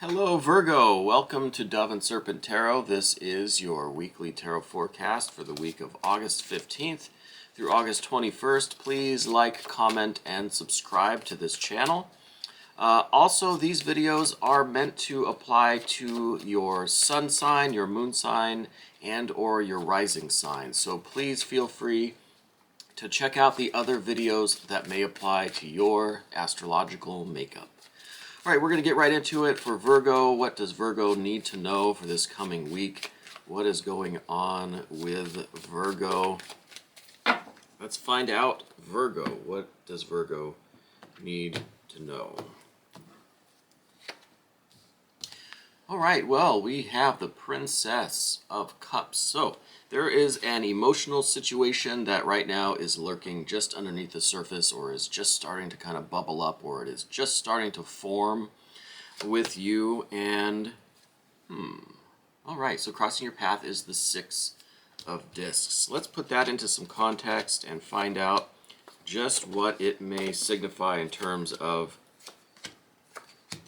Hello Virgo, welcome to Dove and Serpent Tarot. This is your weekly tarot forecast for the week of August 15th through August 21st. Please like, comment, and subscribe to this channel. Also, these videos are meant to apply to your sun sign, your moon sign, and or your rising sign. So please feel free to check out the other videos that may apply to your astrological makeup. All right, we're going to get right into it for Virgo. What does Virgo need to know for this coming week? What is going on with Virgo? Let's find out. Virgo, what does Virgo need to know? All right, well, we have the Princess of Cups. So there is an emotional situation that right now is lurking just underneath the surface, or is just starting to kind of bubble up, or it is just starting to form with you. And all right, so crossing your path is the Six of Discs. Let's put that into some context and find out just what it may signify in terms of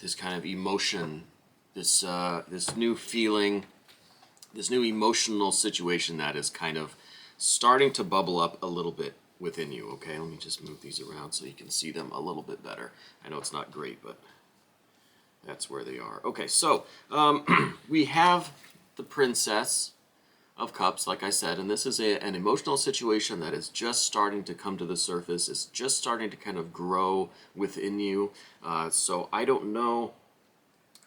this kind of emotion, this new feeling, this new emotional situation that is kind of starting to bubble up a little bit within you. Okay, let me just move these around so you can see them a little bit better. I know it's not great, but that's where they are. Okay, so we have the Princess of Cups, like I said, and this is an emotional situation that is just starting to come to the surface. It's just starting to kind of grow within you. So I don't know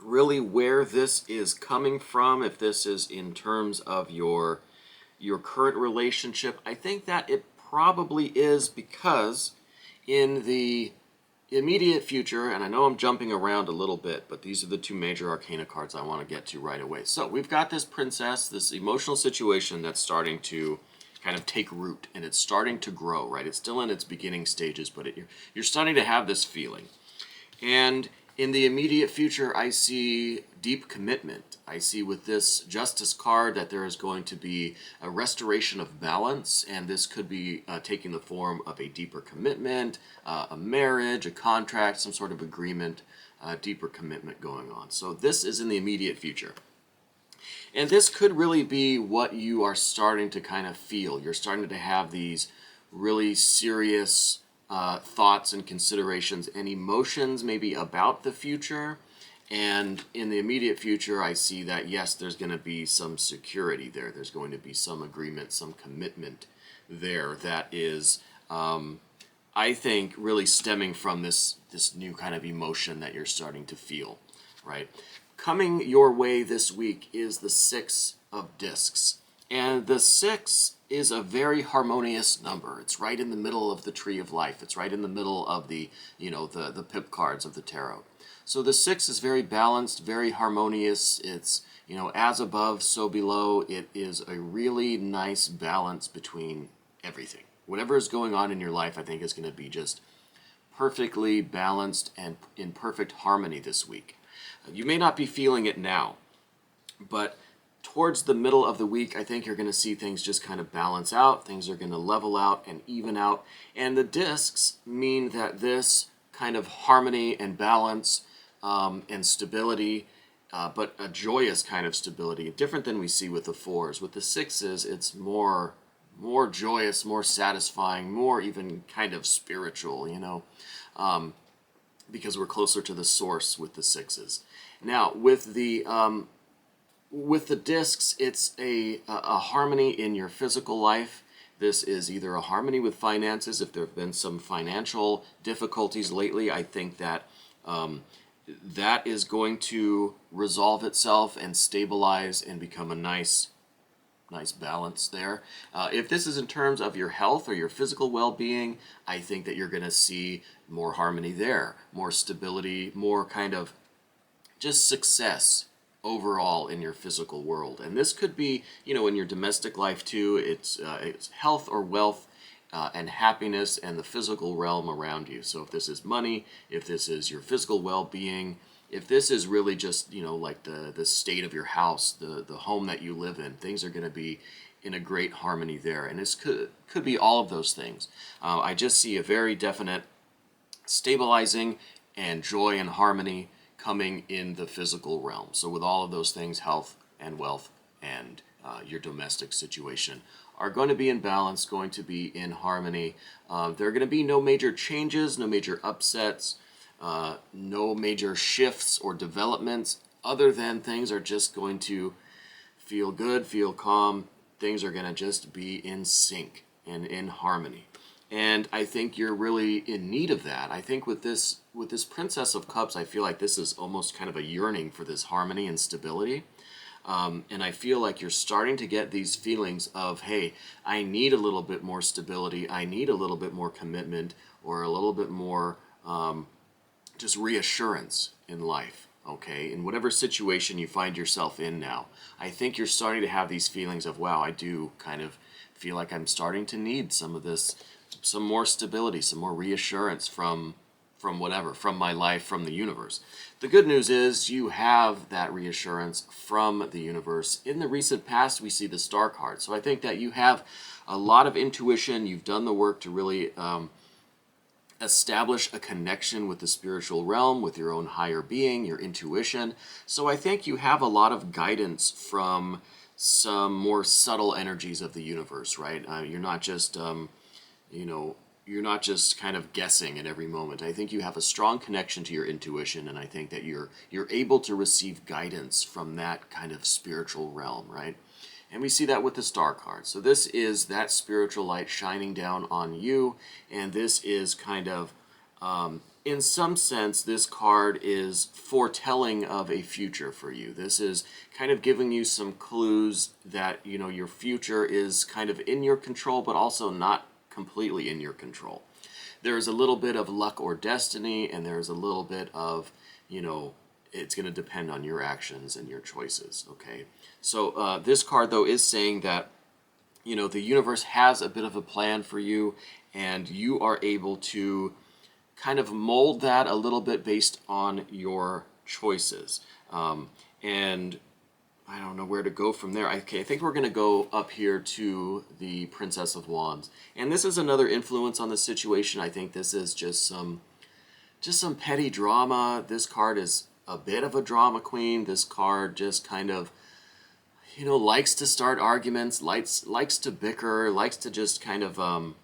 really where this is coming from, if this is in terms of your current relationship. I think that it probably is, because in the immediate future, and I know I'm jumping around a little bit, but these are the two major arcana cards I want to get to right away. So we've got this princess, this emotional situation that's starting to kind of take root, and it's starting to grow, right? It's still in its beginning stages, but you're starting to have this feeling. And in the immediate future, I see deep commitment. I see with this Justice card that there is going to be a restoration of balance, and this could be taking the form of a deeper commitment, a marriage, a contract, some sort of agreement, deeper commitment going on. So this is in the immediate future. And this could really be what you are starting to kind of feel. You're starting to have these really serious thoughts and considerations and emotions maybe about the future. And in the immediate future, I see that, yes, there's going to be some security there. There's going to be some agreement, some commitment there that is, I think, really stemming from this new kind of emotion that you're starting to feel, right? Coming your way this week is the Six of Discs. And the six is a very harmonious number. It's right in the middle of the tree of life. It's right in the middle of the pip cards of the tarot. So the six is very balanced, very harmonious. It's, as above, so below. It is a really nice balance between everything. Whatever is going on in your life, I think, is going to be just perfectly balanced and in perfect harmony this week. You may not be feeling it now, but towards the middle of the week, I think you're going to see things just kind of balance out. Things are going to level out and even out. And the discs mean that this kind of harmony and balance and stability, but a joyous kind of stability, different than we see with the fours. With the sixes, it's more joyous, more satisfying, more even kind of spiritual, because we're closer to the source with the sixes. Now, with the discs, it's a harmony in your physical life. This is either a harmony with finances. If there have been some financial difficulties lately, I think that that is going to resolve itself and stabilize and become a nice balance there. If this is in terms of your health or your physical well-being, I think that you're going to see more harmony there, more stability, more kind of just success overall in your physical world. And this could be, in your domestic life too. It's health or wealth and happiness and the physical realm around you. So if this is money, if this is your physical well-being, if this is really just, like the state of your house, the home that you live in, things are going to be in a great harmony there. And this could be all of those things. I just see a very definite stabilizing and joy and harmony coming in the physical realm. So with all of those things, health and wealth and your domestic situation are going to be in balance, going to be in harmony. There are going to be no major changes, no major upsets, no major shifts or developments, other than things are just going to feel good, feel calm. Things are going to just be in sync and in harmony. And I think you're really in need of that. I think with this Princess of Cups, I feel like this is almost kind of a yearning for this harmony and stability. And I feel like you're starting to get these feelings of, hey, I need a little bit more stability. I need a little bit more commitment, or a little bit more just reassurance in life. Okay, in whatever situation you find yourself in now, I think you're starting to have these feelings of, wow, I do kind of feel like I'm starting to need some of this, some more stability, some more reassurance from whatever, from my life, from the universe. The good news is you have that reassurance from the universe. In the recent past, we see the Star card. So I think that you have a lot of intuition. You've done the work to really establish a connection with the spiritual realm, with your own higher being, your intuition. So I think you have a lot of guidance from some more subtle energies of the universe, right? You're not just, you're not just kind of guessing at every moment. I think you have a strong connection to your intuition, and I think that you're able to receive guidance from that kind of spiritual realm, right? And we see that with the Star card. So this is that spiritual light shining down on you, and this is kind of, in some sense, this card is foretelling of a future for you. This is kind of giving you some clues that, your future is kind of in your control, but also not completely in your control. There is a little bit of luck or destiny, and there's a little bit of, it's going to depend on your actions and your choices, okay? So this card, though, is saying that, the universe has a bit of a plan for you, and you are able to kind of mold that a little bit based on your choices. And I don't know where to go from there. Okay, I think we're going to go up here to the Princess of Wands. And this is another influence on the situation. I think this is just some petty drama. This card is a bit of a drama queen. This card just kind of, likes to start arguments, likes to bicker, likes to just kind of,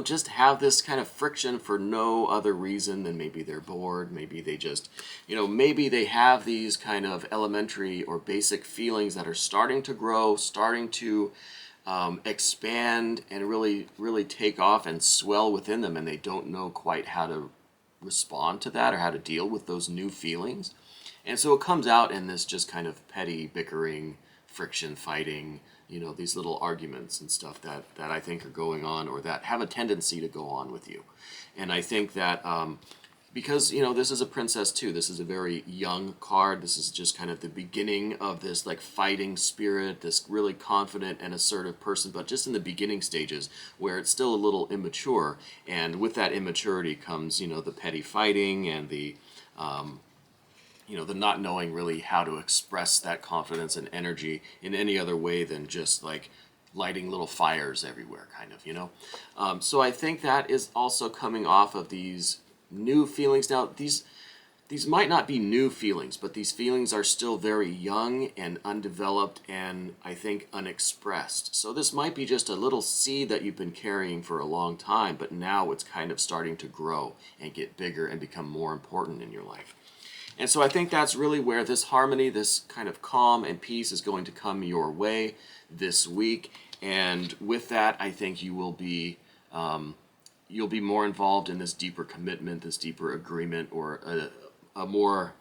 just have this kind of friction for no other reason than maybe they're bored, maybe they just, maybe they have these kind of elementary or basic feelings that are starting to grow, starting to expand and really, really take off and swell within them, and they don't know quite how to respond to that or how to deal with those new feelings. And so it comes out in this just kind of petty bickering, friction, fighting, these little arguments and stuff that I think are going on, or that have a tendency to go on with you. And I think that because, this is a princess too, this is a very young card, this is just kind of the beginning of this like fighting spirit, this really confident and assertive person, but just in the beginning stages where it's still a little immature. And with that immaturity comes, the petty fighting and the the not knowing really how to express that confidence and energy in any other way than just like lighting little fires everywhere, kind of, So I think that is also coming off of these new feelings. Now, these might not be new feelings, but these feelings are still very young and undeveloped and I think unexpressed. So this might be just a little seed that you've been carrying for a long time, but now it's kind of starting to grow and get bigger and become more important in your life. And so I think that's really where this harmony, this kind of calm and peace is going to come your way this week. And with that, I think you will be you'll be more involved in this deeper commitment, this deeper agreement, or a more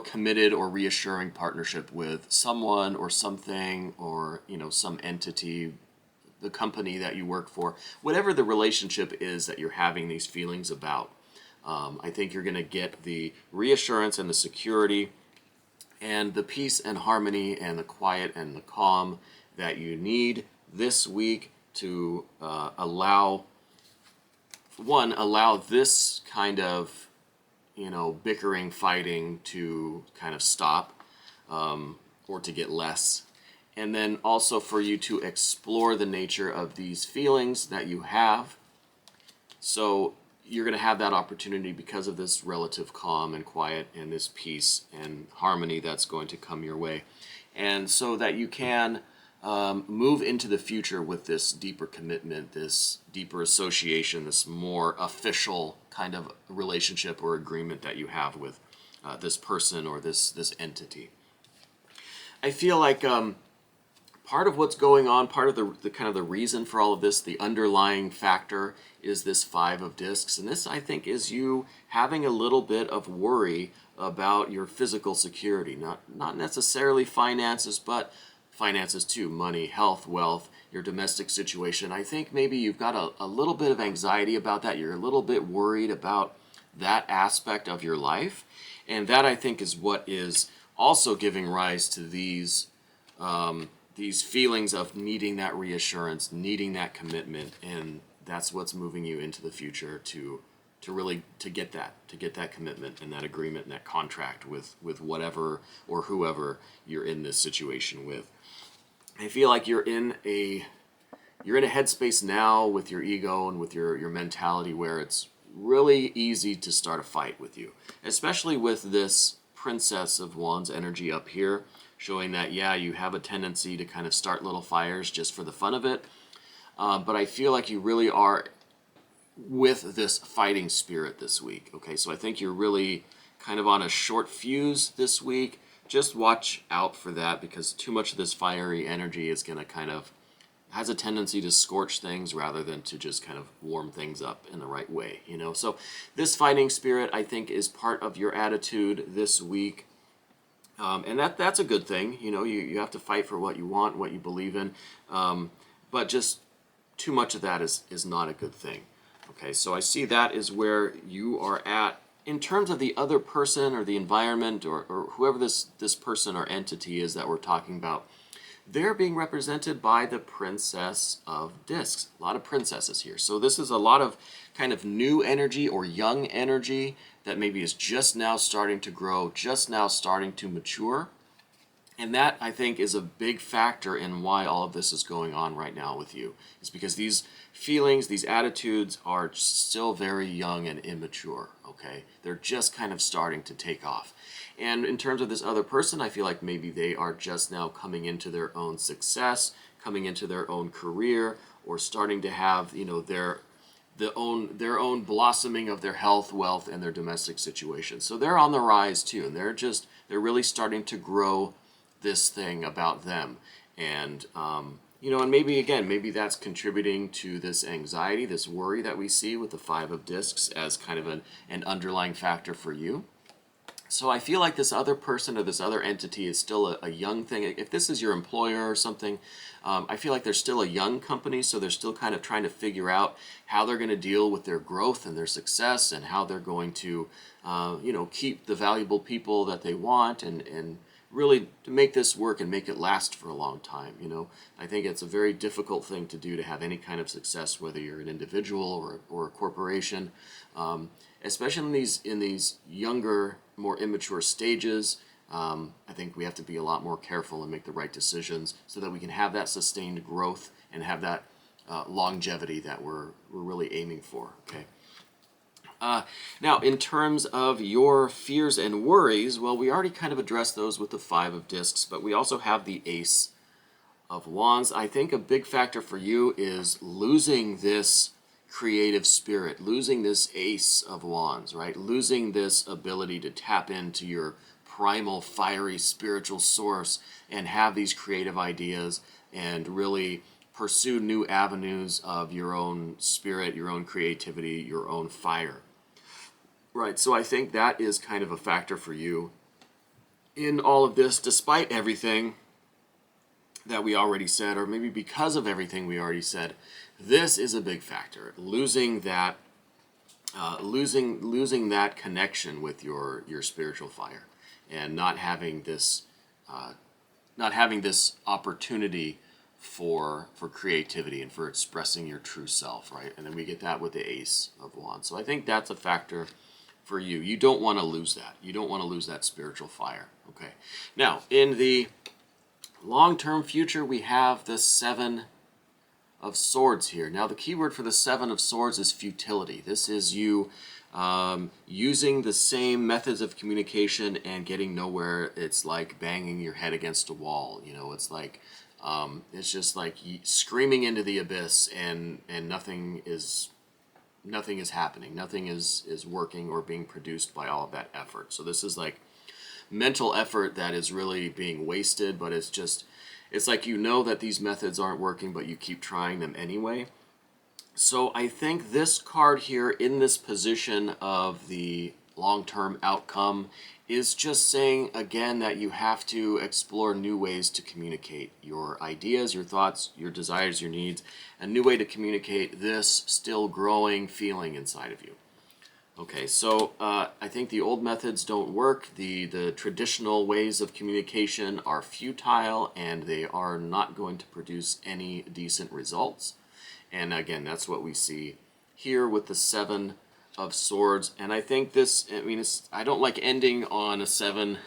committed or reassuring partnership with someone or something, or some entity, the company that you work for, whatever the relationship is that you're having these feelings about. I think you're going to get the reassurance and the security and the peace and harmony and the quiet and the calm that you need this week to allow this kind of, bickering, fighting to kind of stop or to get less. And then also for you to explore the nature of these feelings that you have. So, you're going to have that opportunity because of this relative calm and quiet and this peace and harmony that's going to come your way. And so that you can move into the future with this deeper commitment, this deeper association, this more official kind of relationship or agreement that you have with this person or this entity. I feel like part of what's going on, part of the kind of the reason for all of this, the underlying factor is this Five of Discs. And this, I think, is you having a little bit of worry about your physical security. Not necessarily finances, but finances too. Money, health, wealth, your domestic situation. I think maybe you've got a little bit of anxiety about that. You're a little bit worried about that aspect of your life. And that, I think, is what is also giving rise to these feelings of needing that reassurance, needing that commitment, and that's what's moving you into the future to really get that commitment and that agreement and that contract with whatever or whoever you're in this situation with. I feel like you're in a headspace now with your ego and with your mentality where it's really easy to start a fight with you, especially with this Princess of Wands energy up here, showing that, yeah, you have a tendency to kind of start little fires just for the fun of it. But I feel like you really are with this fighting spirit this week. Okay, so I think you're really kind of on a short fuse this week. Just watch out for that, because too much of this fiery energy is going to kind of has a tendency to scorch things rather than to just kind of warm things up in the right way, you know. So this fighting spirit, I think, is part of your attitude this week. And that's a good thing. You know, you have to fight for what you want, what you believe in. But just too much of that is not a good thing. Okay, so I see that is where you are at. In terms of the other person or the environment or whoever this person or entity is that we're talking about, they're being represented by the Princess of Discs. A lot of princesses here. So this is a lot of kind of new energy or young energy that maybe is just now starting to grow, just now starting to mature. And that, I think, is a big factor in why all of this is going on right now with you. It's because these feelings, these attitudes are still very young and immature, okay? They're just kind of starting to take off. And in terms of this other person, I feel like maybe they are just now coming into their own success, coming into their own career, or starting to have, you know, their own blossoming of their health, wealth, and their domestic situation. So they're on the rise too, and they're really starting to grow this thing about them. And you know, and maybe that's contributing to this anxiety, this worry that we see with the Five of Discs as kind of an underlying factor for you. So I feel like this other person or this other entity is still a young thing. If this is your employer or something, I feel like they're still a young company, so they're still kind of trying to figure out how they're going to deal with their growth and their success, and how they're going to, you know, keep the valuable people that they want, and really to make this work and make it last for a long time. You know, I think it's a very difficult thing to do, to have any kind of success, whether you're an individual or a corporation, especially in these younger, more immature stages. I think we have to be a lot more careful and make the right decisions so that we can have that sustained growth and have that longevity that we're really aiming for. Okay. Now, in terms of your fears and worries, well, we already kind of addressed those with the Five of Discs, but we also have the Ace of Wands. I think a big factor for you is losing this creative spirit, losing this Ace of Wands, right? Losing this ability to tap into your primal, fiery, spiritual source and have these creative ideas and really pursue new avenues of your own spirit, your own creativity, your own fire. Right, so I think that is kind of a factor for you in all of this, despite everything that we already said, or maybe because of everything we already said. This is a big factor. Losing that connection with your spiritual fire, and not having this opportunity for creativity and for expressing your true self, right? And then we get that with the Ace of Wands. So I think that's a factor for you. You don't want to lose that. You don't want to lose that spiritual fire. Okay. Now, in the long-term future, we have the Seven of Swords here. Now the keyword for the Seven of Swords is futility. This is you using the same methods of communication and getting nowhere. It's like banging your head against a wall. You know, it's like it's just like screaming into the abyss, and nothing is happening. Nothing is working or being produced by all of that effort. So this is like mental effort that is really being wasted, but it's like you know that these methods aren't working, but you keep trying them anyway. So I think this card here in this position of the long-term outcome is just saying again that you have to explore new ways to communicate your ideas, your thoughts, your desires, your needs, a new way to communicate this still growing feeling inside of you. Okay, so I think the old methods don't work. The traditional ways of communication are futile, and they are not going to produce any decent results. And again, that's what we see here with the Seven of Swords. And I think this, I mean, I don't like ending on a Seven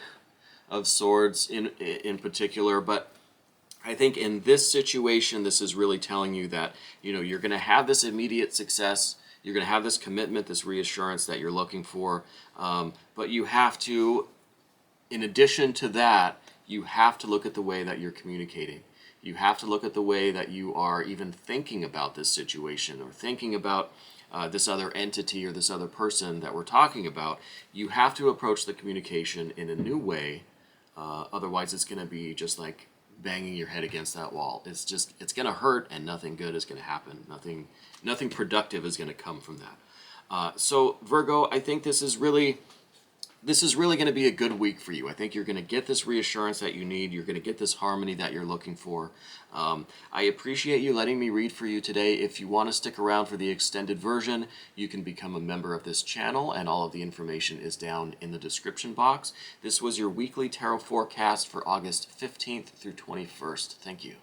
of Swords in particular, but I think in this situation, this is really telling you that, you know, you're going to have this immediate success. You're going to have this commitment, this reassurance that you're looking for. But you have to, in addition to that, you have to look at the way that you're communicating. You have to look at the way that you are even thinking about this situation, or thinking about this other entity or this other person that we're talking about. You have to approach the communication in a new way. Otherwise, it's going to be just like banging your head against that wall. It's going to hurt, and nothing good is going to happen. Nothing productive is going to come from that. So Virgo, I think this is really going to be a good week for you. I think you're going to get this reassurance that you need. You're going to get this harmony that you're looking for. I appreciate you letting me read for you today. If you want to stick around for the extended version, you can become a member of this channel, and all of the information is down in the description box. This was your weekly tarot forecast for August 15th through 21st. Thank you.